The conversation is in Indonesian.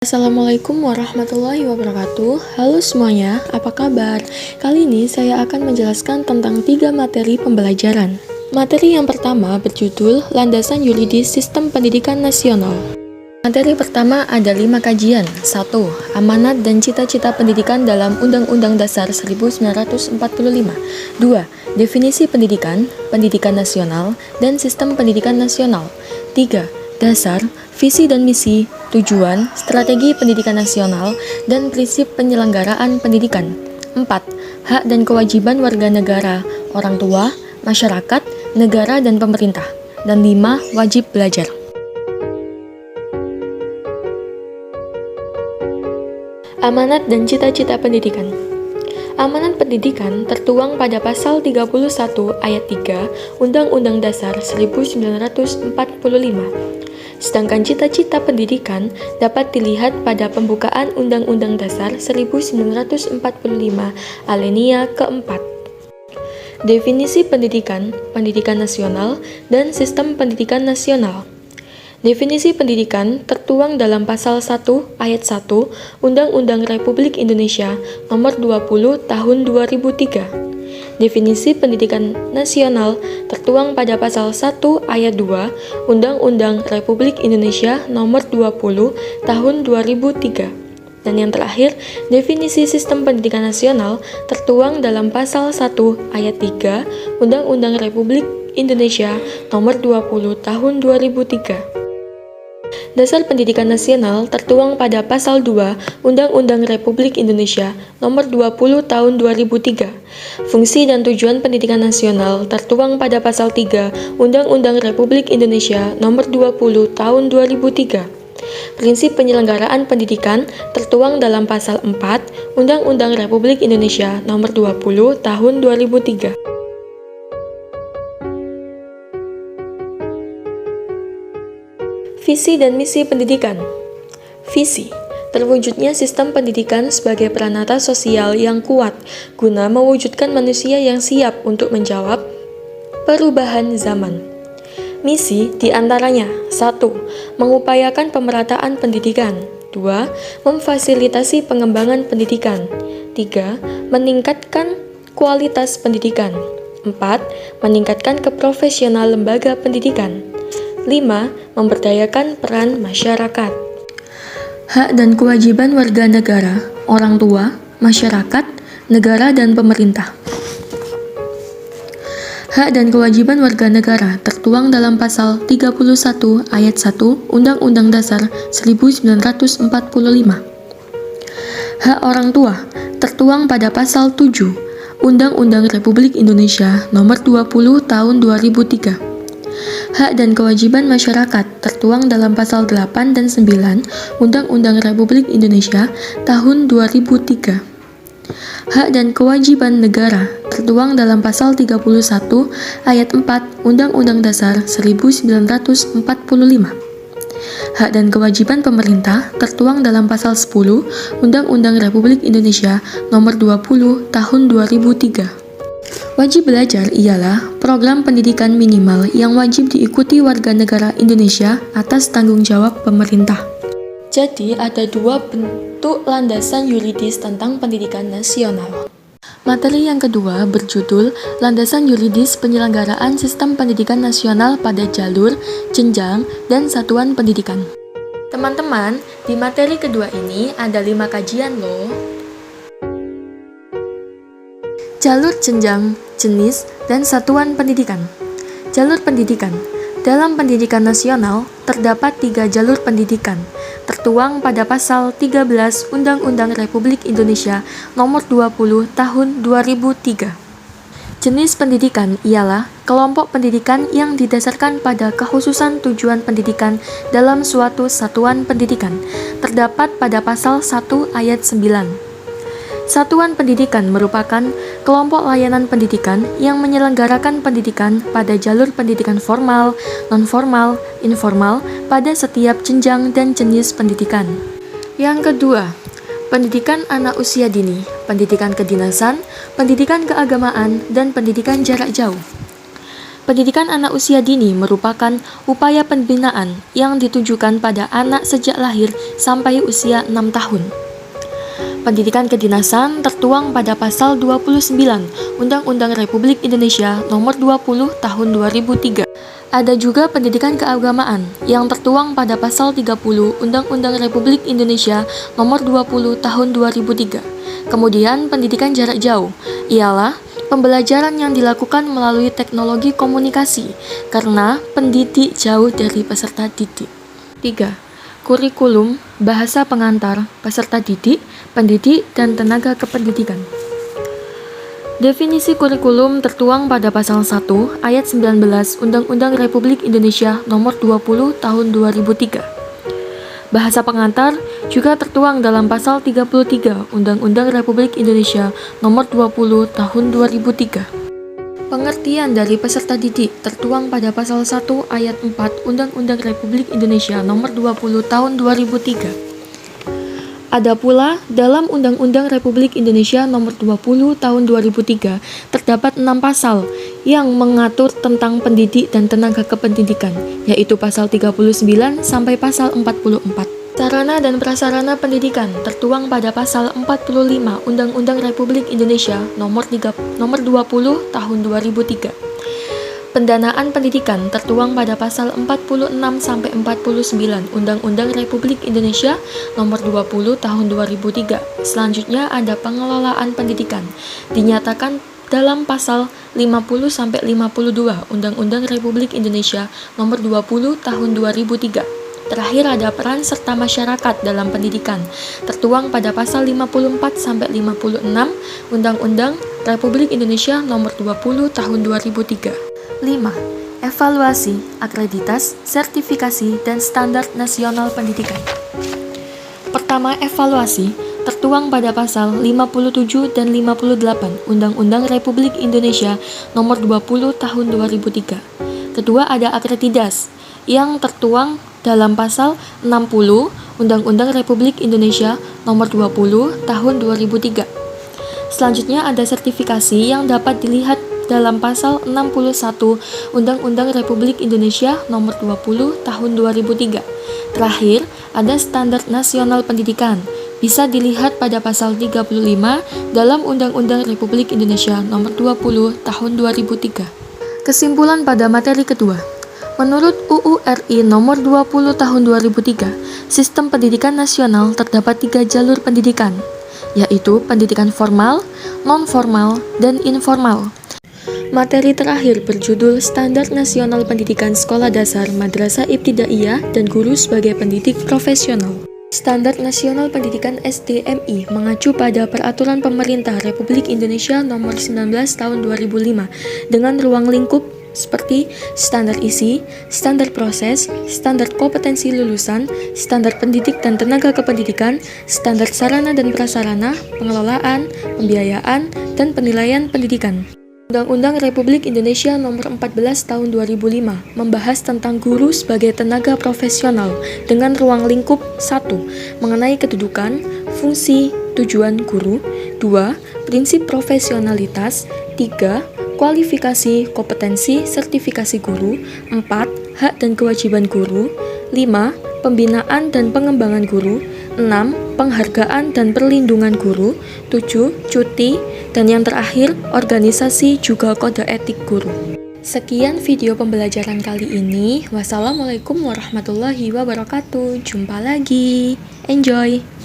Assalamualaikum warahmatullahi wabarakatuh. Halo semuanya, apa kabar? Kali ini saya akan menjelaskan tentang 3 materi pembelajaran. Materi yang pertama berjudul Landasan Yuridis Sistem Pendidikan Nasional. Materi pertama ada 5 kajian. 1. Amanat dan cita-cita pendidikan dalam Undang-Undang Dasar 1945. 2. Definisi pendidikan, pendidikan nasional, dan sistem pendidikan nasional. 3. Dasar, visi dan misi, tujuan, strategi pendidikan nasional, dan prinsip penyelenggaraan pendidikan. 4. Hak dan kewajiban warga negara, orang tua, masyarakat, negara, dan pemerintah. Dan 5. Wajib belajar. Amanat dan cita-cita pendidikan. Amanat pendidikan tertuang pada pasal 31 ayat 3 Undang-Undang Dasar 1945. Sedangkan cita-cita pendidikan dapat dilihat pada pembukaan Undang-Undang Dasar 1945 alinea keempat. Definisi pendidikan, pendidikan nasional, dan sistem pendidikan nasional. Definisi pendidikan tertuang dalam pasal 1 ayat 1 Undang-Undang Republik Indonesia Nomor 20 Tahun 2003. Definisi pendidikan nasional tertuang pada pasal 1 ayat 2 Undang-Undang Republik Indonesia Nomor 20 Tahun 2003. Dan yang terakhir, definisi sistem pendidikan nasional tertuang dalam pasal 1 ayat 3 Undang-Undang Republik Indonesia Nomor 20 Tahun 2003. Dasar pendidikan nasional tertuang pada pasal 2 Undang-Undang Republik Indonesia Nomor 20 Tahun 2003. Fungsi dan tujuan pendidikan nasional tertuang pada pasal 3 Undang-Undang Republik Indonesia Nomor 20 Tahun 2003. Prinsip penyelenggaraan pendidikan tertuang dalam pasal 4 Undang-Undang Republik Indonesia Nomor 20 Tahun 2003. Visi dan misi pendidikan. Visi, terwujudnya sistem pendidikan sebagai peranata sosial yang kuat guna mewujudkan manusia yang siap untuk menjawab perubahan zaman. Misi diantaranya: 1. Mengupayakan pemerataan pendidikan. 2. Memfasilitasi pengembangan pendidikan. 3. Meningkatkan kualitas pendidikan. 4. Meningkatkan keprofesional lembaga pendidikan. 5. Memberdayakan peran masyarakat. Hak dan kewajiban warga negara, orang tua, masyarakat, negara, dan pemerintah. Hak dan kewajiban warga negara tertuang dalam pasal 31 ayat 1 Undang-Undang Dasar 1945. Hak orang tua tertuang pada pasal 7 Undang-Undang Republik Indonesia Nomor 20 Tahun 2003. Hak dan kewajiban masyarakat tertuang dalam pasal 8 dan 9 Undang-Undang Republik Indonesia tahun 2003. Hak dan kewajiban negara tertuang dalam pasal 31 ayat 4 Undang-Undang Dasar 1945. Hak dan kewajiban pemerintah tertuang dalam pasal 10 Undang-Undang Republik Indonesia Nomor 20 Tahun 2003. Wajib belajar ialah program pendidikan minimal yang wajib diikuti warga negara Indonesia atas tanggung jawab pemerintah. Jadi, ada 2 bentuk landasan yuridis tentang pendidikan nasional. Materi yang kedua berjudul Landasan Yuridis Penyelenggaraan Sistem Pendidikan Nasional pada Jalur, Jenjang, dan Satuan Pendidikan. Teman-teman, di materi kedua ini ada 5 kajian loh. Jalur jenjang, jenis, dan satuan pendidikan. Jalur pendidikan. Dalam pendidikan nasional, terdapat 3 jalur pendidikan, tertuang pada pasal 13 Undang-Undang Republik Indonesia Nomor 20 Tahun 2003. Jenis pendidikan ialah kelompok pendidikan yang didasarkan pada kekhususan tujuan pendidikan dalam suatu satuan pendidikan, terdapat pada pasal 1 ayat 9. Satuan pendidikan merupakan kelompok layanan pendidikan yang menyelenggarakan pendidikan pada jalur pendidikan formal, non-formal, informal pada setiap jenjang dan jenis pendidikan. Yang kedua, pendidikan anak usia dini, pendidikan kedinasan, pendidikan keagamaan, dan pendidikan jarak jauh. Pendidikan anak usia dini merupakan upaya pembinaan yang ditujukan pada anak sejak lahir sampai usia 6 tahun. Pendidikan kedinasan tertuang pada pasal 29 Undang-Undang Republik Indonesia Nomor 20 Tahun 2003. Ada juga pendidikan keagamaan yang tertuang pada pasal 30 Undang-Undang Republik Indonesia Nomor 20 Tahun 2003. Kemudian pendidikan jarak jauh ialah pembelajaran yang dilakukan melalui teknologi komunikasi karena pendidik jauh dari peserta didik. 3. Kurikulum, bahasa pengantar, peserta didik, pendidik, dan tenaga kependidikan. Definisi kurikulum tertuang pada pasal 1 ayat 19 Undang-Undang Republik Indonesia Nomor 20 Tahun 2003. Bahasa pengantar juga tertuang dalam pasal 33 Undang-Undang Republik Indonesia Nomor 20 Tahun 2003. Pengertian dari peserta didik tertuang pada pasal 1 ayat 4 Undang-Undang Republik Indonesia Nomor 20 Tahun 2003. Ada pula dalam Undang-Undang Republik Indonesia Nomor 20 Tahun 2003 terdapat 6 pasal yang mengatur tentang pendidik dan tenaga kependidikan, yaitu pasal 39 sampai pasal 44. Sarana dan prasarana pendidikan tertuang pada pasal 45 Undang-Undang Republik Indonesia Nomor 20 Tahun 2003. Pendanaan pendidikan tertuang pada pasal 46 sampai 49 Undang-Undang Republik Indonesia Nomor 20 Tahun 2003. Selanjutnya ada pengelolaan pendidikan dinyatakan dalam pasal 50 sampai 52 Undang-Undang Republik Indonesia Nomor 20 Tahun 2003. Terakhir ada peran serta masyarakat dalam pendidikan, tertuang pada pasal 54 sampai 56 Undang-Undang Republik Indonesia Nomor 20 Tahun 2003. 5. Evaluasi, akreditas, sertifikasi, dan standar nasional pendidikan. Pertama, evaluasi tertuang pada pasal 57 dan 58 Undang-Undang Republik Indonesia Nomor 20 Tahun 2003. Kedua, ada akreditas yang tertuang dalam pasal 60 Undang-Undang Republik Indonesia Nomor 20 Tahun 2003. Selanjutnya ada sertifikasi yang dapat dilihat dalam pasal 61 Undang-Undang Republik Indonesia Nomor 20 Tahun 2003. Terakhir, ada standar nasional pendidikan. Bisa dilihat pada pasal 35 dalam Undang-Undang Republik Indonesia Nomor 20 Tahun 2003. Kesimpulan pada materi kedua. Menurut UU RI Nomor 20 Tahun 2003, sistem pendidikan nasional terdapat 3 jalur pendidikan, yaitu pendidikan formal, non-formal, dan informal. Materi terakhir berjudul Standar Nasional Pendidikan Sekolah Dasar Madrasah Ibtidaiyah dan Guru sebagai Pendidik Profesional. Standar Nasional Pendidikan SDMI mengacu pada Peraturan Pemerintah Republik Indonesia Nomor 19 Tahun 2005 dengan ruang lingkup seperti standar isi, standar proses, standar kompetensi lulusan, standar pendidik dan tenaga kependidikan, standar sarana dan prasarana, pengelolaan, pembiayaan, dan penilaian pendidikan. Undang-Undang Republik Indonesia Nomor 14 Tahun 2005 membahas tentang guru sebagai tenaga profesional dengan ruang lingkup 1. Mengenai kedudukan, fungsi, tujuan guru. 2. Prinsip profesionalitas. 3. Kualifikasi, kompetensi, sertifikasi guru. 4. Hak dan kewajiban guru. 5. Pembinaan dan pengembangan guru. 6. Penghargaan dan perlindungan guru. 7. Cuti. Dan yang terakhir, organisasi juga kode etik guru. Sekian video pembelajaran kali ini. Wassalamualaikum warahmatullahi wabarakatuh. Jumpa lagi. Enjoy!